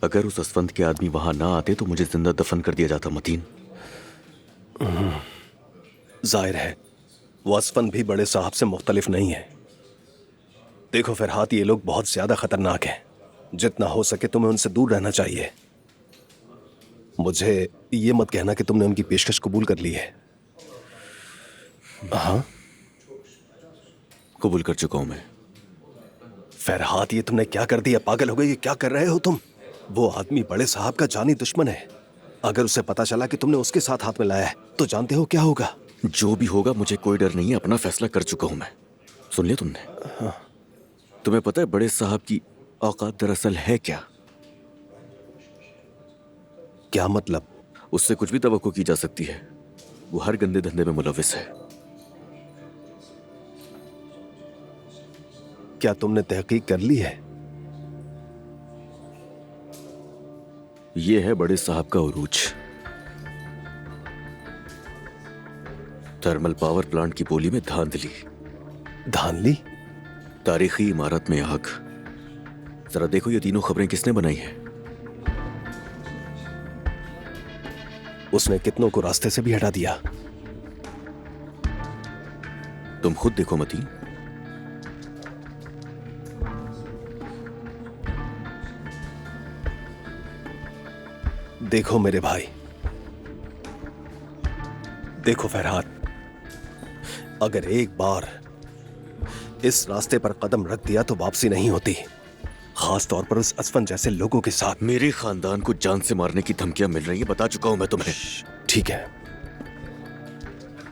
अगर उस असफंद के आदमी वहां ना आते तो मुझे जिंदा दफन कर दिया जाता मतीन। जाहिर है वो असफंद भी बड़े साहब से मुख्तलिफ नहीं है। देखो फरहात, ये लोग बहुत ज्यादा खतरनाक हैं। जितना हो सके तुम्हें उनसे दूर रहना चाहिए। मुझे ये मत कहना कि तुमने उनकी पेशकश कबूल कर ली है। हाँ, कबूल कर चुका हूं मैं। फरहात, ये तुमने क्या कर दिया? पागल हो गए? ये क्या कर रहे हो तुम? वो आदमी बड़े साहब का जानी दुश्मन है। अगर उसे पता चला कि तुमने उसके साथ हाथ मिलाया है तो जानते हो क्या होगा? जो भी होगा मुझे कोई डर नहीं है, अपना फैसला कर चुका हूं मैं। सुन लिया तुमने? हाँ। तुम्हें पता है बड़े साहब की औकात दरअसल है क्या? क्या मतलब? उससे कुछ भी तवक्को की जा सकती है। वो हर गंदे धंधे में मुलविस है। क्या तुमने तहकीक कर ली है? ये है बड़े साहब का उरूज। थर्मल पावर प्लांट की बोली में धांधली, धांधली? तारीखी इमारत में आग। जरा देखो ये तीनों खबरें किसने बनाई हैं? उसने कितनों को रास्ते से भी हटा दिया। तुम खुद देखो मतीन। देखो मेरे भाई, देखो फरहाद, अगर एक बार इस रास्ते पर कदम रख दिया तो वापसी नहीं होती, खास तौर पर उस असफन जैसे लोगों के साथ। मेरे खानदान को जान से मारने की धमकियां मिल रही हैं, बता चुका हूं मैं तुम्हें। ठीक है,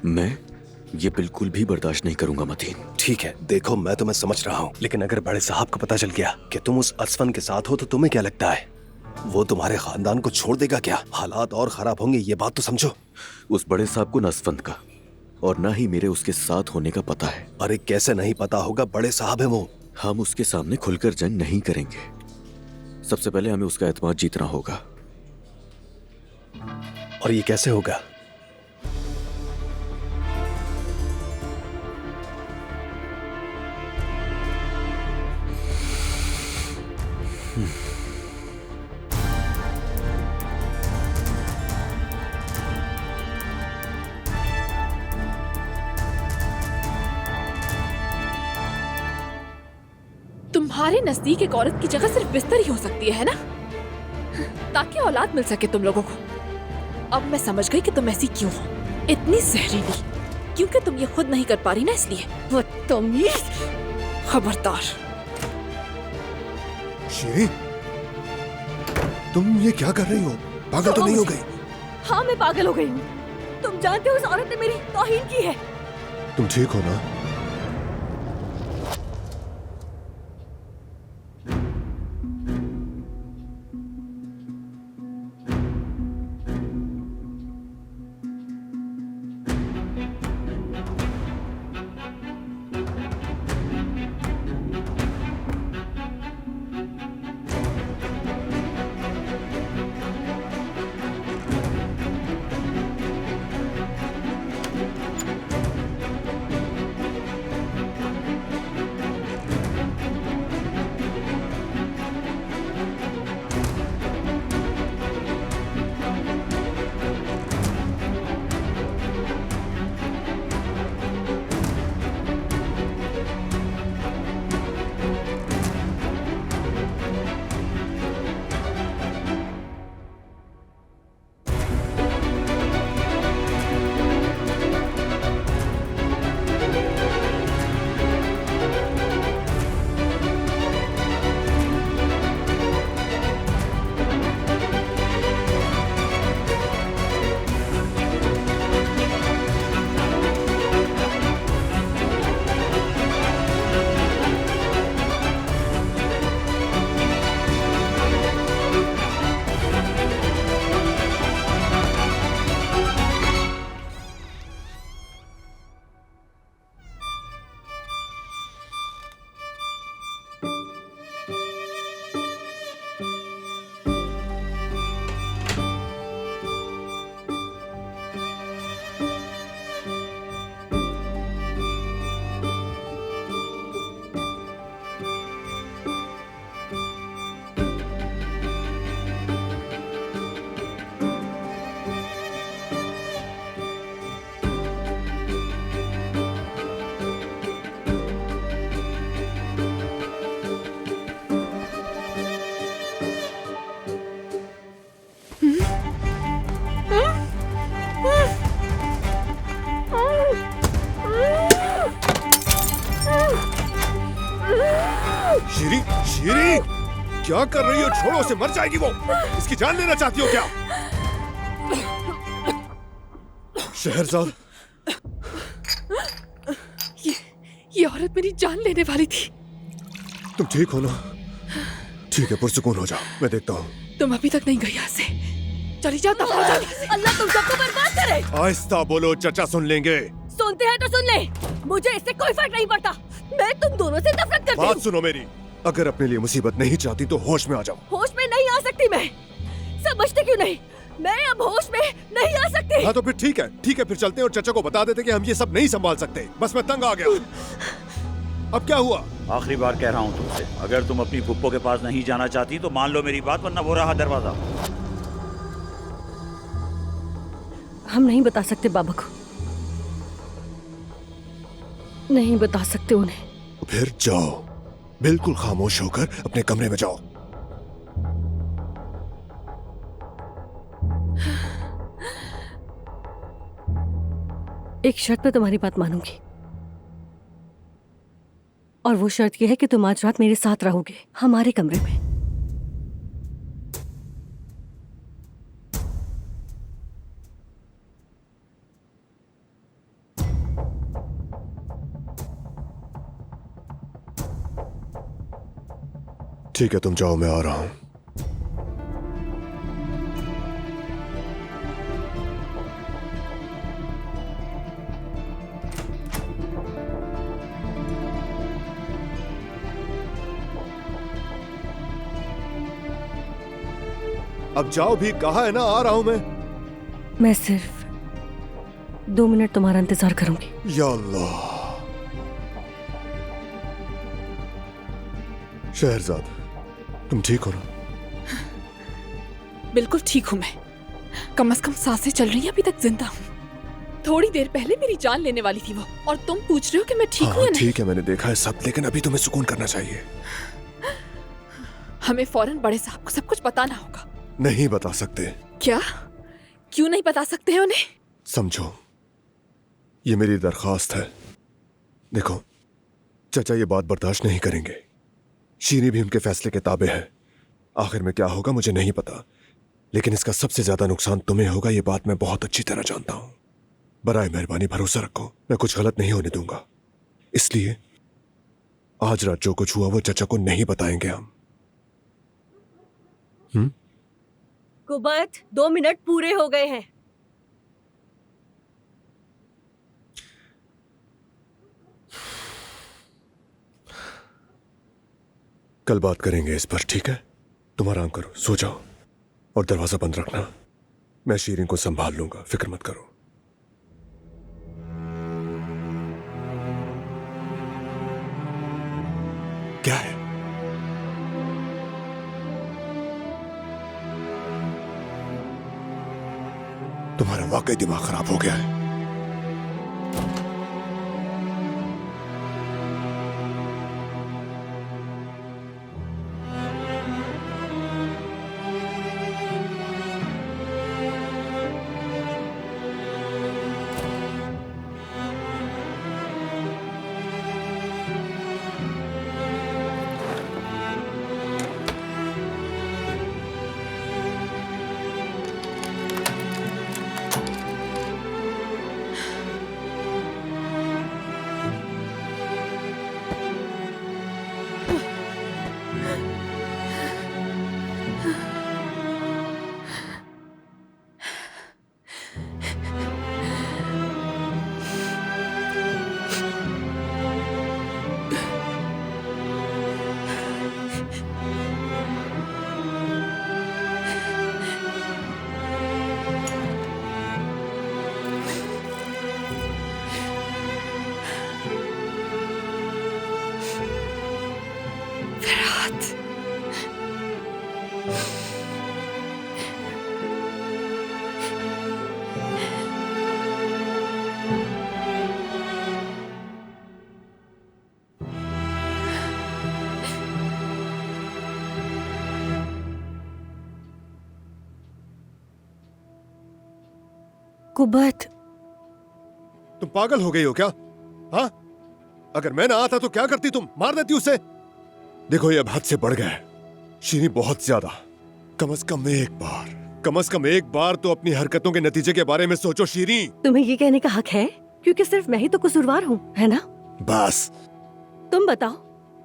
मैं ये बिल्कुल भी बर्दाश्त नहीं करूंगा मतीन। ठीक है, देखो मैं तुम्हें समझ रहा हूं, लेकिन अगर बड़े साहब को पता चल गया कि तुम उस असफन के साथ हो तो तुम्हें क्या लगता है वो तुम्हारे खानदान को छोड़ देगा क्या? हालात और खराब होंगे, ये बात तो समझो। उस बड़े साहब को न असफंद का और ना ही मेरे उसके साथ होने का पता है। अरे कैसे नहीं पता होगा? बड़े साहब है वो। हम उसके सामने खुलकर जंग नहीं करेंगे। सबसे पहले हमें उसका एतमाद जीतना होगा। और ये कैसे होगा? तुम्हारे नजदीक एक औरत की जगह सिर्फ बिस्तर ही हो सकती है ना? ताकि औलाद मिल सके तुम लोगों को। अब मैं समझ गई कि तुम ऐसी क्यों हो, इतनी जहरीली। क्योंकि तुम ये खुद नहीं कर पा रही ना, इसलिए। बदतमीज, खबरदार। शीरी, तुम ये क्या कर रही हो? पागल तो नहीं हो गई? हाँ, मैं पागल हो गई हूँ। तुम जानते हो उस औरत ने मेरी तौहीन की है। तुम ठीक हो ना? क्या कर रही हो? छोड़ो उसे, मर जाएगी वो। इसकी जान लेना चाहती हो क्या? शहरजाद, ये औरत मेरी जान लेने वाली थी। तुम ठीक हो ना? ठीक है, पुरसुकून हो जाओ, मैं देखता हूँ। तुम अभी तक नहीं गई यहाँ से। चली जाओ, दफा हो जाओ यहाँ से। अल्लाह तुम सबको बर्बाद करे। आहिस्ता बोलो, चचा सुन लेंगे। सुनते हैं तो सुन ले, मुझे इससे कोई फर्क नहीं पड़ता। मैं तुम दोनों से नफरत करती बात हूँ। सुनो मेरी, अगर अपने लिए मुसीबत नहीं चाहती तो होश में आ जाओ। होश में नहीं आ सकती मैं, समझते क्यों नहीं? मैं अब होश में नहीं आ सकती। हाँ तो फिर ठीक है, फिर चलते हैं और चचा को बता देते कि हम ये सब नहीं संभाल सकते। बस मैं तंग आ गया। अब क्या हुआ? आखिरी बार कह रहा हूँ तुमसे, अगर तुम अपनी फुप्पो के पास नहीं जाना चाहती तो मान लो मेरी बात, वरना वो रहा दरवाजा। हम नहीं बता सकते बाबा को, नहीं बता सकते उन्हें। फिर जाओ, बिल्कुल खामोश होकर अपने कमरे में जाओ। एक शर्त पे तुम्हारी बात मानूंगी, और वो शर्त यह है कि तुम आज रात मेरे साथ रहोगे, हमारे कमरे में। ठीक है, तुम जाओ, मैं आ रहा हूं। अब जाओ भी, कहा है ना आ रहा हूं मैं सिर्फ 2 मिनट तुम्हारा इंतजार करूंगी। या अल्लाह। शहरजाद, तुम ठीक हो ना? बिल्कुल ठीक हूँ मैं। कम से कम सांसें चल रही हैं, अभी तक जिंदा हूँ। थोड़ी देर पहले मेरी जान लेने वाली थी वो, और तुम पूछ रहे हो कि मैं ठीक हूँ या नहीं? ठीक है, मैंने देखा है सब, लेकिन अभी तुम्हें सुकून करना चाहिए। हमें फौरन बड़े साहब को सब कुछ बताना होगा। नहीं बता सकते। क्या? क्यों नहीं बता सकते हैं उन्हें? समझो, ये मेरी दरखास्त है। देखो, चचा ये बात बर्दाश्त नहीं करेंगे। शीनी भी उनके फैसले के ताबे है। आखिर में क्या होगा मुझे नहीं पता, लेकिन इसका सबसे ज्यादा नुकसान तुम्हें होगा, ये बात मैं बहुत अच्छी तरह जानता हूं। बराए मेहरबानी भरोसा रखो, मैं कुछ गलत नहीं होने दूंगा। इसलिए आज रात जो कुछ हुआ वो चचा को नहीं बताएंगे हम। कुबैत, 2 मिनट पूरे हो गए हैं। कल बात करेंगे इस पर, ठीक है? तुम आराम करो, सो जाओ और दरवाजा बंद रखना। मैं शीरीन को संभाल लूंगा, फिक्र मत करो। क्या है? तुम्हारा वाकई दिमाग खराब हो गया है। कुबैत, तुम पागल हो गई हो क्या? हाँ, अगर मैं ना आता तो क्या करती तुम? मार देती उसे। देखो ये अब हद से बढ़ गया है। शीरी, बहुत ज्यादा। कम से कम एक बार तो अपनी हरकतों के नतीजे के बारे में सोचो शीरी। तुम्हें ये कहने का हक है क्योंकि सिर्फ मैं ही तो कसूरवार हूँ, है ना? बस तुम बताओ,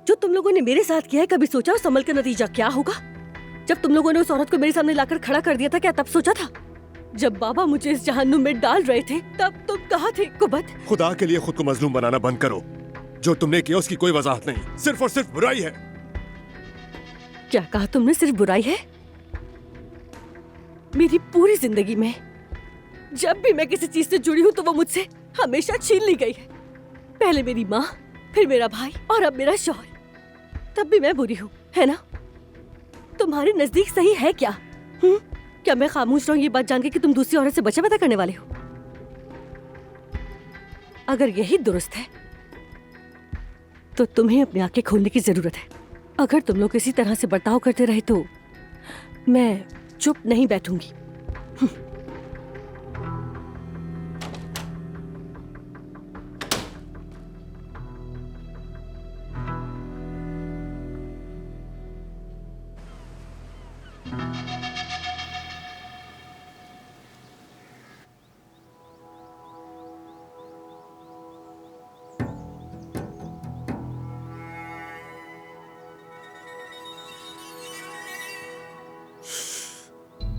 जो तुम लोगों ने मेरे साथ किया है, कभी सोचा उस अमल का नतीजा क्या होगा? जब तुम लोगों ने उस औरत को मेरे सामने लाकर खड़ा कर दिया था, क्या तब सोचा था? जब बाबा मुझे इस जहन्नुम में डाल रहे थे, तब तुम कहाँ थे कुबत? खुदा के लिए खुद को मजलूम बनाना बंद करो। जो तुमने किया उसकी कोई वजाहत नहीं, सिर्फ और सिर्फ बुराई है। क्या कहा तुमने? सिर्फ बुराई है? मेरी पूरी जिंदगी में जब भी मैं किसी चीज से जुड़ी हूँ तो वो मुझसे हमेशा छीन ली गई है। पहले मेरी माँ, फिर मेरा भाई और अब मेरा शौहर। तब भी मैं बुरी हूँ, है ना? तुम्हारे नजदीक सही है क्या? क्या मैं खामोश रहूं ये बात जान के कि तुम दूसरी औरत से बच्चा पैदा करने वाले हो? अगर यही दुरुस्त है तो तुम्हें अपनी आंखें खोलने की जरूरत है। अगर तुम लोग इसी तरह से बर्ताव करते रहे तो मैं चुप नहीं बैठूंगी।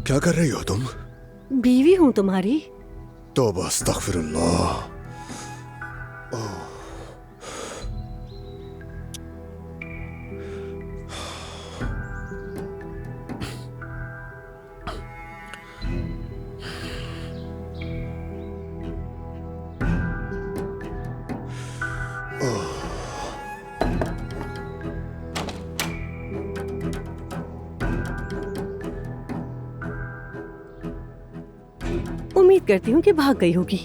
क्या कर रही हो तुम? बीवी हूं तुम्हारी। तौबा अस्तगफिरुल्लाह। उम्मीद करती हूँ कि भाग गई होगी।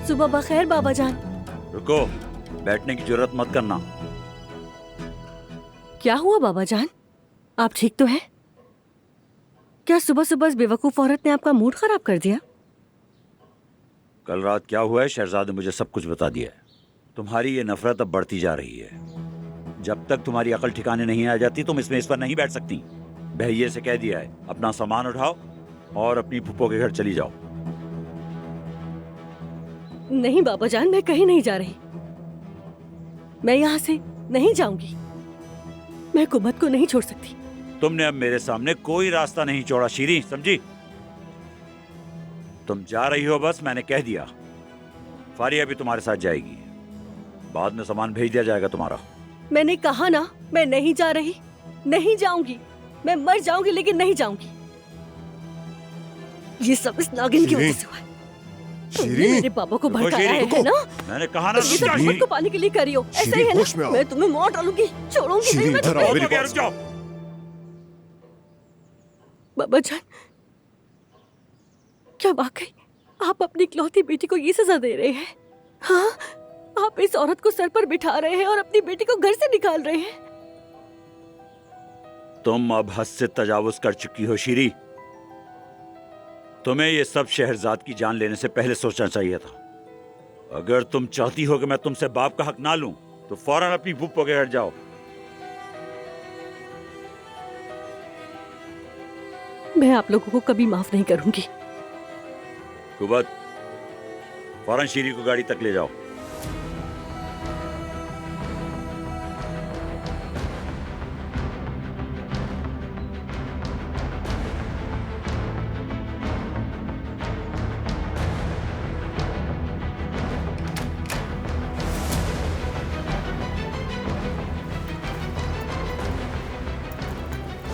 सुबह बखैर बाबा जान। रुको, बैठने की जरूरत मत करना। क्या हुआ बाबा जान? आप ठीक तो हैं? क्या सुबह सुबह इस बेवकूफ औरत ने आपका मूड खराब कर दिया? कल रात क्या हुआ है, शहजाद ने मुझे सब कुछ बता दिया है। तुम्हारी ये नफरत अब बढ़ती जा रही है। जब तक तुम्हारी अकल ठिकाने नहीं आ जाती तुम इसमें इस पर नहीं बैठ सकती। भैये से कह दिया है, अपना सामान उठाओ और अपनी फूफो के घर चली जाओ। नहीं बाबा जान, मैं कहीं नहीं जा रही। मैं यहाँ से नहीं जाऊंगी। मैं कुबत को नहीं छोड़ सकती। तुमने अब मेरे सामने कोई रास्ता नहीं छोड़ा शीरी, समझी? तुम जा रही हो बस, मैंने कह दिया। फारिया भी तुम्हारे साथ जाएगी। बाद में सामान भेज दिया जाएगा तुम्हारा। मैंने कहा ना, मैं नहीं जा रही, नहीं जाऊंगी। मैं मर जाऊंगी लेकिन नहीं जाऊंगी। ये सब इस नागिन की वजह से हुआ है। तुमने मेरे पापा को भड़काया है ना? मैंने कहा ना ये सब कुबत को पाने के लिए करी हो, ऐसा ही है ना? मैं तुम्हें मार डालूंगी, छोड़ूंगी नहीं मैं तुम्हें। बाबा जान, क्या वाकई आप अपनी इकलौती बेटी को ये सजा दे रहे हैं? हाँ, आप इस औरत को सर पर बिठा रहे हैं और अपनी बेटी को घर से निकाल रहे हैं। तुम अब हद से तजावुज कर चुकी हो शीरी। तुम्हें ये सब शहरजाद की जान लेने से पहले सोचना चाहिए था। अगर तुम चाहती हो कि मैं तुमसे बाप का हक ना लूं, तो फौरन अपनी फूफो के घर जाओ। मैं आप लोगों को कभी माफ नहीं करूंगी। कुबत, फौरन शीरी को गाड़ी तक ले जाओ।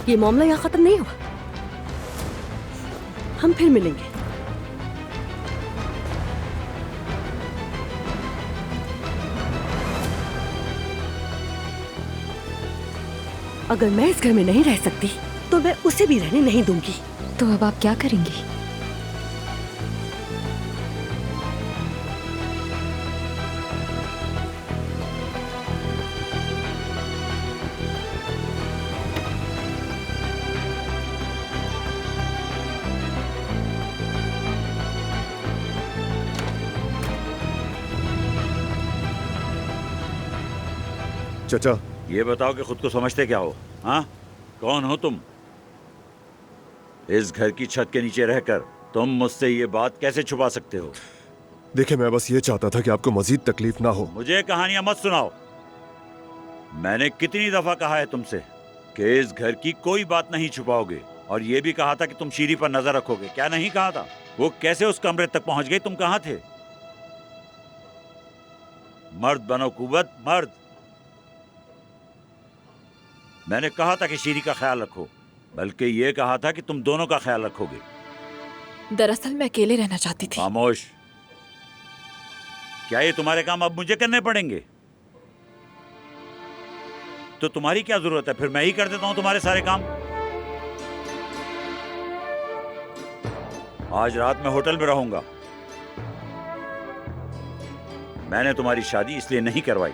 ये मामला यहाँ खत्म नहीं हुआ। हम फिर मिलेंगे। अगर मैं इस घर में नहीं रह सकती तो मैं उसे भी रहने नहीं दूंगी। तो अब आप क्या करेंगी? चचा, ये बताओ कि खुद को समझते क्या हो? हाँ, कौन हो तुम? इस घर की छत के नीचे रहकर तुम मुझसे ये बात कैसे छुपा सकते हो? देखिए मैं बस ये चाहता था कि आपको मजीद तकलीफ ना हो। मुझे कहानियां मत सुनाओ। मैंने कितनी दफा कहा है तुमसे कि इस घर की कोई बात नहीं छुपाओगे, और ये भी कहा था कि तुम शीरी पर नजर रखोगे। क्या नहीं कहा था? वो कैसे उस कमरे तक पहुंच गई? तुम कहां थे? मर्द बनो कुव्वत, मर्द। मैंने कहा था कि शीरी का ख्याल रखो, बल्कि ये कहा था कि तुम दोनों का ख्याल रखोगे। दरअसल मैं अकेले रहना चाहती थी। खामोश। क्या ये तुम्हारे काम अब मुझे करने पड़ेंगे? तो तुम्हारी क्या जरूरत है? फिर मैं ही कर देता हूं तुम्हारे सारे काम। आज रात मैं होटल में रहूंगा। मैंने तुम्हारी शादी इसलिए नहीं करवाई।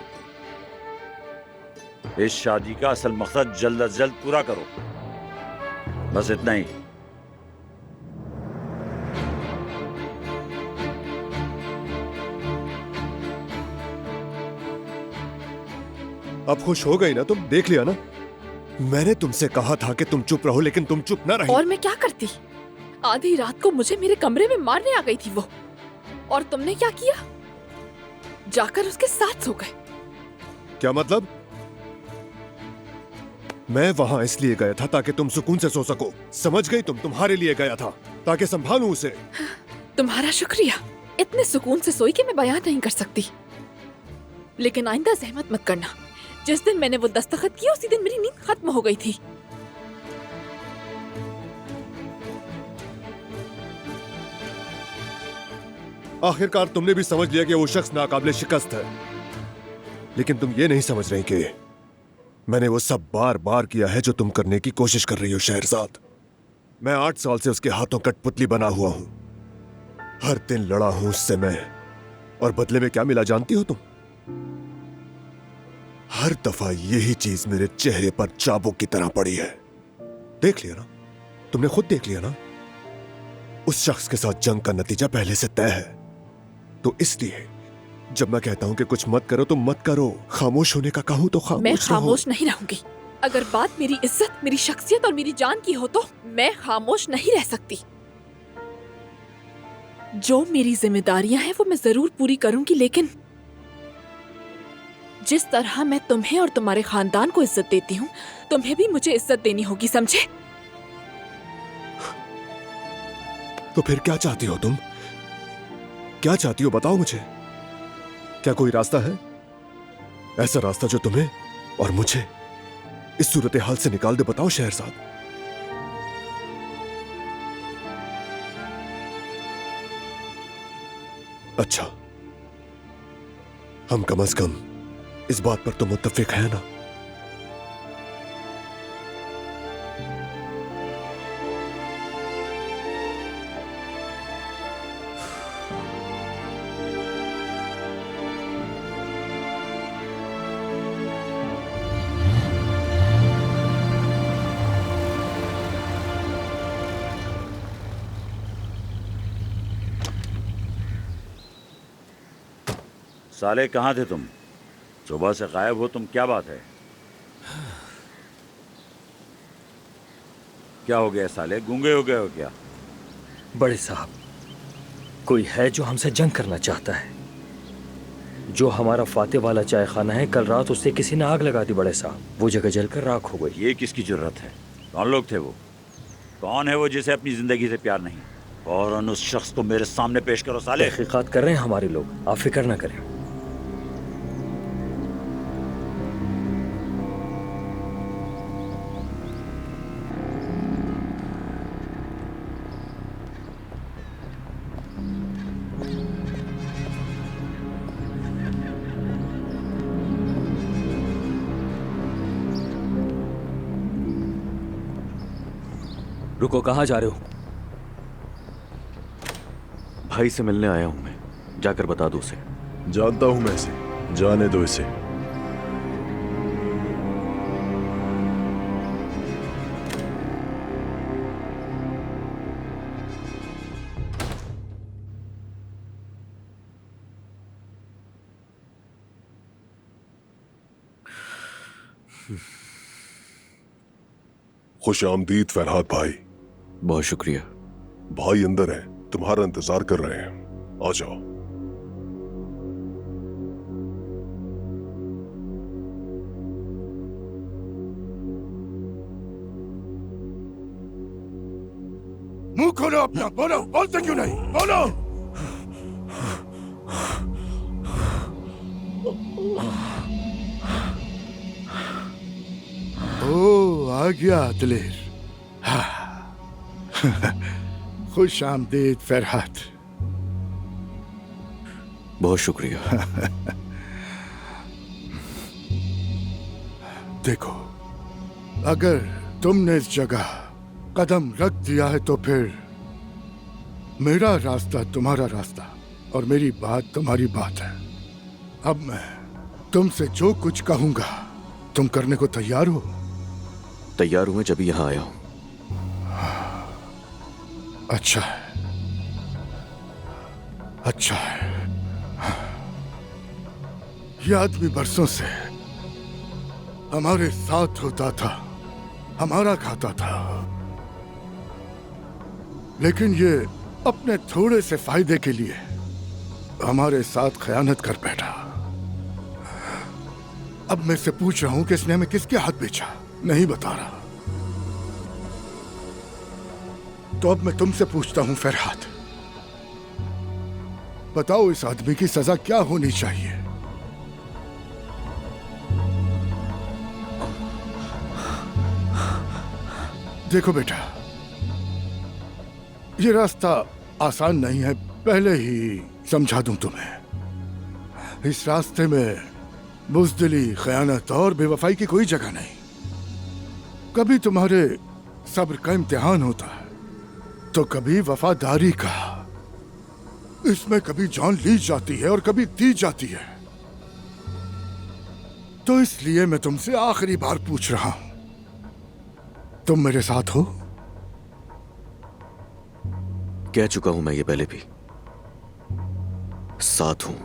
इस शादी का असल मकसद जल्द अज जल्द पूरा करो, बस इतना ही। अब खुश हो गई ना तुम? देख लिया ना, मैंने तुमसे कहा था कि तुम चुप रहो, लेकिन तुम चुप ना रही। और मैं क्या करती? आधी रात को मुझे मेरे कमरे में मारने आ गई थी वो, और तुमने क्या किया? जाकर उसके साथ सो गए। क्या मतलब? मैं वहां इसलिए गया था ताकि तुम सुकून से सो सको। समझ गई तुम? तुम्हारे लिए गया था ताकि संभालूं उसे। तुम्हारा शुक्रिया। इतने सुकून से सोई कि मैं बयान नहीं कर सकती। लेकिन आइंदा जहमत मत करना। जिस दिन मैंने वो दस्तखत किया उसी दिन मेरी नींद खत्म हो गई थी। आखिरकार तुमने भी समझ लिया कि वो शख्स नाकाबिले शिकस्त है, लेकिन तुम ये नहीं समझ रही कि मैंने वो सब बार बार किया है जो तुम करने की कोशिश कर रही हो शहरजाद। मैं 8 साल से उसके हाथों कठपुतली बना हुआ हूं। हर दिन लड़ा हूं उससे मैं, और बदले में क्या मिला जानती हो तुम? हर दफा यही चीज मेरे चेहरे पर चाबुक की तरह पड़ी है। देख लिया ना, तुमने खुद देख लिया ना। उस शख्स के साथ जंग का नतीजा पहले से तय है। तो इसलिए जब मैं कहता हूं कि कुछ मत करो तो मत करो। खामोश होने का कहूं तो खामोश मैं रहो। खामोश नहीं रहूंगी। अगर बात मेरी इज्जत, मेरी शख्सियत और मेरी जान की हो तो मैं खामोश नहीं रह सकती। जो मेरी जिम्मेदारियां हैं वो मैं जरूर पूरी करूंगी, लेकिन जिस तरह मैं तुम्हें और तुम्हारे खानदान को इज्जत देती हूँ, तुम्हें भी मुझे इज्जत देनी होगी, समझे? तो फिर क्या चाहती हो तुम? क्या चाहती हो बताओ मुझे। क्या कोई रास्ता है, ऐसा रास्ता जो तुम्हें और मुझे इस सूरत हाल से निकाल दे? बताओ शहरजाद। अच्छा, हम कम से कम इस बात पर तो मुत्तफिक है ना? साले कहाँ थे तुम? सुबह से गायब हो तुम, क्या बात है? क्या हो गया साले, गूंगे हो गए हो क्या? बड़े साहब, कोई है जो हमसे जंग करना चाहता है। जो हमारा फाते वाला चाय खाना है, कल रात उससे किसी ने आग लगा दी बड़े साहब। वो जगह जलकर राख हो गई। ये किसकी जरूरत है? कौन लोग थे वो? कौन है वो जिसे अपनी जिंदगी से प्यार नहीं? फौरन उस शख्स को मेरे सामने पेश करो साले। तहकीकात कर रहे हैं हमारे लोग, आप फिक्र ना करें। रुको, कहाँ जा रहे हो? भाई से मिलने आया हूं मैं, जाकर बता दो उसे। जानता हूं मैं इसे, जाने दो इसे। खुश आमदीद फरहाद भाई। बहुत शुक्रिया। भाई अंदर है, तुम्हारा इंतजार कर रहे हैं, आ जाओ। मुंह खोलो अपना, बोलो, बोलते क्यों नहीं, बोलो। ओ आ गया दिलेर। हाँ। खुश आमदीद फरहाद। बहुत शुक्रिया। देखो, अगर तुमने इस जगह कदम रख दिया है तो फिर मेरा रास्ता तुम्हारा रास्ता और मेरी बात तुम्हारी बात है। अब मैं तुमसे जो कुछ कहूंगा तुम करने को तैयार हो? तैयार हूं मैं, जब यहां आया हूं। अच्छा है, अच्छा है। ये आदमी बरसों से हमारे साथ होता था, हमारा खाता था, लेकिन ये अपने थोड़े से फायदे के लिए हमारे साथ खयानत कर बैठा। अब मैं से पूछ रहा हूं कि इसने हमें किसके हाथ बेचा, नहीं बता रहा। तो अब मैं तुमसे पूछता हूं फरहाद, बताओ इस आदमी की सजा क्या होनी चाहिए? देखो बेटा, ये रास्ता आसान नहीं है, पहले ही समझा दूं तुम्हें। इस रास्ते में बुज़दिली, खयानत और बेवफाई की कोई जगह नहीं। कभी तुम्हारे सब्र का इम्तिहान होता है तो कभी वफादारी का। इसमें कभी जान ली जाती है और कभी दी जाती है। तो इसलिए मैं तुमसे आखिरी बार पूछ रहा हूं, तुम मेरे साथ हो? कह चुका हूं मैं ये पहले भी, साथ हूं।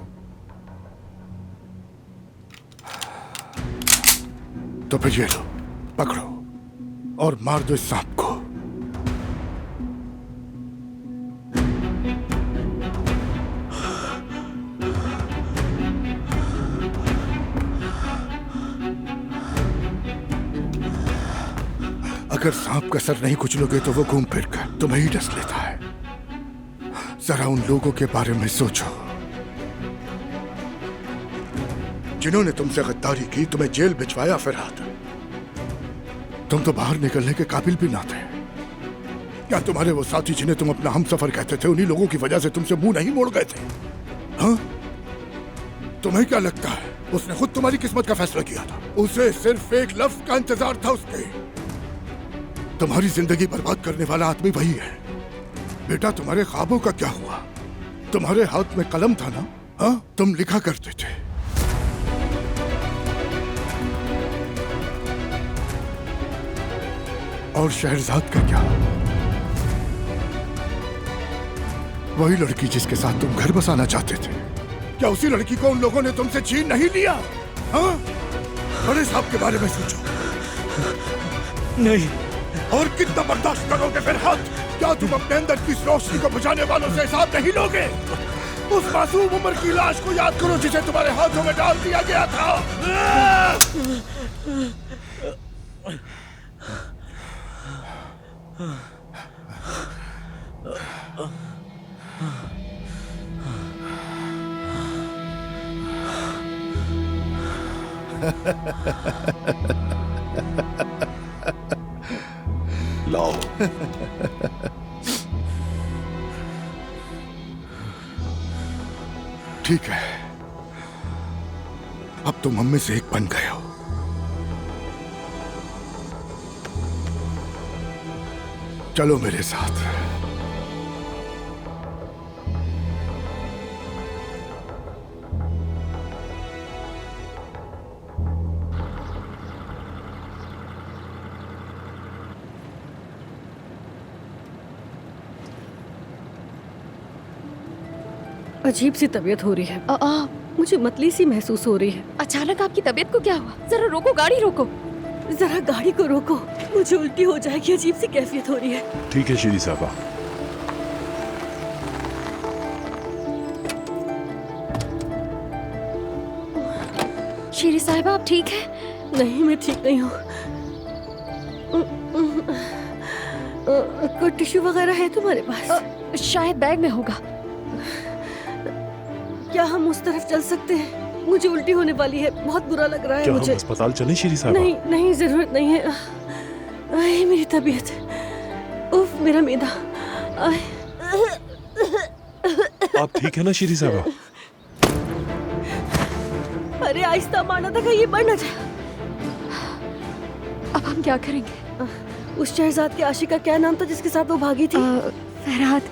तो फिर ये लो, पकड़ो और मार दो इस सांप को। अगर सांप का सर नहीं कुचलोगे तो वो घूम फिर कर तुम्हें ही डस लेता है। जरा उन लोगों के बारे में सोचो जिन्होंने तुमसे गद्दारी की, तुम्हें जेल भिजवाया फरहाद। तुम तो बाहर निकलने के काबिल भी ना थे। क्या तुम्हारे वो साथी जिन्हें तुम अपना हमसफर कहते थे, उन्हीं लोगों की वजह से तुमसे मुंह नहीं मोड़ गए थे? हाँ? तुम्हें क्या लगता है उसने खुद तुम्हारी किस्मत का फैसला किया था? उसे सिर्फ एक लफ्ज का इंतजार था उसके। तुम्हारी जिंदगी बर्बाद करने वाला आदमी वही है। बेटा, तुम्हारे ख्वाबों का क्या हुआ? तुम्हारे हाथ में कलम था ना? हाँ, तुम लिखा करते थे। और शहरजाद का क्या? वही लड़की जिसके साथ तुम घर बसाना चाहते थे, क्या उसी लड़की को उन लोगों ने तुमसे छीन नहीं लिया? हाँ? बड़े साहब के बारे में सोचो। नहीं। और कितना बर्दाश्त करोगे फरहाद? क्या तुम अपने अंदर की रोशनी को बुझाने वालों से हिसाब नहीं लोगे? उस मासूम उम्र की लाश को याद करो जिसे तुम्हारे हाथों में डाल दिया गया था। लाओ। ठीक है, अब तुम हम में से एक बन गए हो। चलो मेरे साथ। अजीब सी तबीयत हो रही है। मुझे मतली सी महसूस हो रही है। अचानक आपकी तबीयत को क्या हुआ? जरा रोको, गाड़ी रोको। जरा गाड़ी को रोको, मुझे उल्टी हो जाएगी, अजीब सी कैफियत हो रही है। ठीक है शीरी साहबा। शीरी साहिबा आप ठीक है? नहीं, मैं ठीक नहीं हूँ। कोई टिश्यू वगैरह है तुम्हारे पास? शायद बैग में होगा। क्या हम उस तरफ चल सकते हैं? मुझे उल्टी होने वाली है, बहुत बुरा लग रहा है क्या मुझे। हम अस्पताल चलें शीरी साहबा? नहीं नहीं, जरूरत नहीं है। आए, मेरी तबीयत, उफ, मेरा मैदा। आप ठीक है ना शीरी साहबा? अरे आहिस्ता मारना था, कहीं ये बढ़ ना जाए। अब हम क्या करेंगे? उस शहजाद के आशिक का क्या नाम था जिसके साथ वो भागी थी? फरहाद।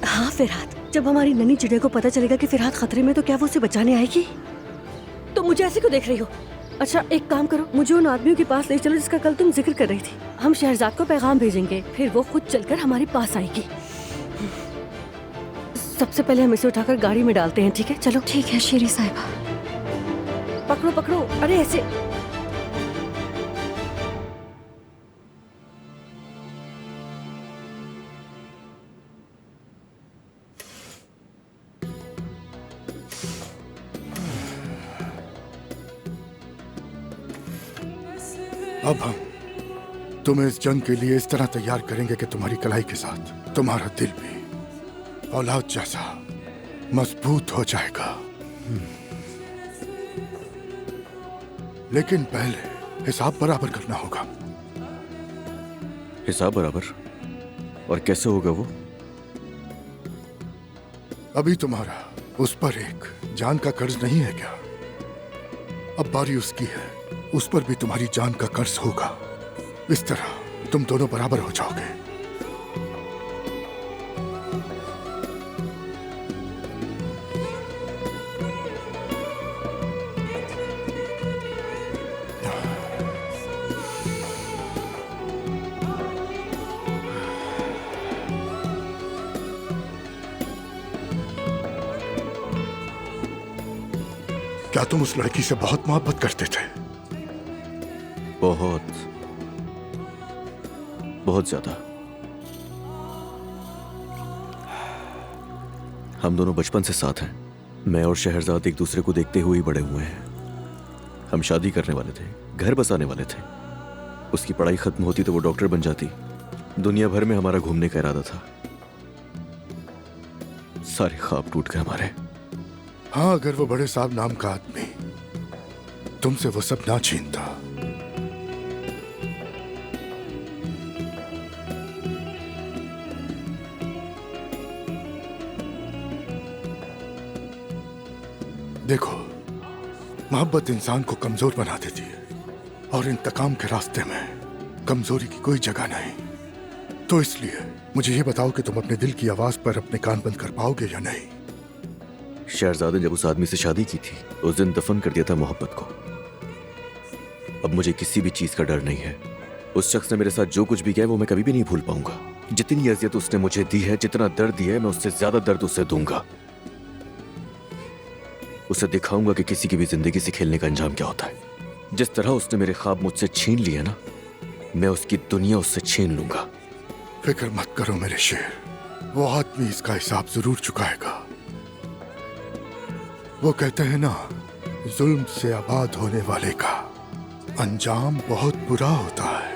हाँ, फरहाद। जब हमारी नन्ही चिड़िया को पता चलेगा कि फरहाद खतरे में, तो क्या वो उसे बचाने आएगी? तो मुझे ऐसे क्यों देख रही हो? अच्छा, एक काम करो, मुझे उन आदमियों के पास ले चलो जिसका कल तुम जिक्र कर रही थी। हम शहजाद को पैगाम भेजेंगे, फिर वो खुद चलकर हमारे पास आएगी। सबसे पहले हम इसे उठाकर गाड़ी में डालते हैं, ठीक है? चलो। ठीक है शीरी साहिबा। पकड़ो पकड़ो, अरे ऐसे। अब हम तुम्हें इस जंग के लिए इस तरह तैयार करेंगे कि तुम्हारी कलाई के साथ तुम्हारा दिल भी औलाद जैसा मजबूत हो जाएगा। लेकिन पहले हिसाब बराबर करना होगा। हिसाब बराबर? और कैसे होगा वो? अभी तुम्हारा उस पर एक जान का कर्ज नहीं है क्या? अब बारी उसकी है, उस पर भी तुम्हारी जान का कर्ज होगा। इस तरह तुम दोनों बराबर हो जाओगे। क्या तुम उस लड़की से बहुत मोहब्बत करते थे? बहुत ज्यादा। हम दोनों बचपन से साथ हैं। मैं और शहरजाद एक दूसरे को देखते हुए ही बड़े हुए हैं। हम शादी करने वाले थे, घर बसाने वाले थे। उसकी पढ़ाई खत्म होती तो वो डॉक्टर बन जाती। दुनिया भर में हमारा घूमने का इरादा था। सारे ख्वाब टूट गए हमारे। हाँ, अगर वो बड़े साहब नाम का आदमी तुमसे वो सब ना छीनता। देखो, मोहब्बत इंसान को कमजोर बना देती है और इंतकाम के रास्ते में कमजोरी की कोई जगह नहीं। तो इसलिए मुझे ये बताओ कि तुम अपने दिल की आवाज पर अपने कान बंद कर पाओगे या नहीं? शहरजाद ने जब उस आदमी से शादी की थी, उस दिन दफन कर दिया था मोहब्बत को। अब मुझे किसी भी चीज का डर नहीं है। उस शख्स ने मेरे साथ जो कुछ भी किया वो मैं कभी भी नहीं भूल पाऊंगा। जितनी अजियत उसने मुझे दी है, जितना दर्द दिया है, मैं उससे ज्यादा दर्द उसे दूंगा। उसे दिखाऊंगा कि किसी की भी जिंदगी से खेलने का अंजाम क्या होता है। जिस तरह उसने मेरे ख्वाब मुझसे छीन लिए ना, मैं उसकी दुनिया उससे छीन लूंगा। फिक्र मत करो मेरे शेर, वो आदमी इसका हिसाब जरूर चुकाएगा। वो कहते हैं ना, जुल्म से आबाद होने वाले का अंजाम बहुत बुरा होता है।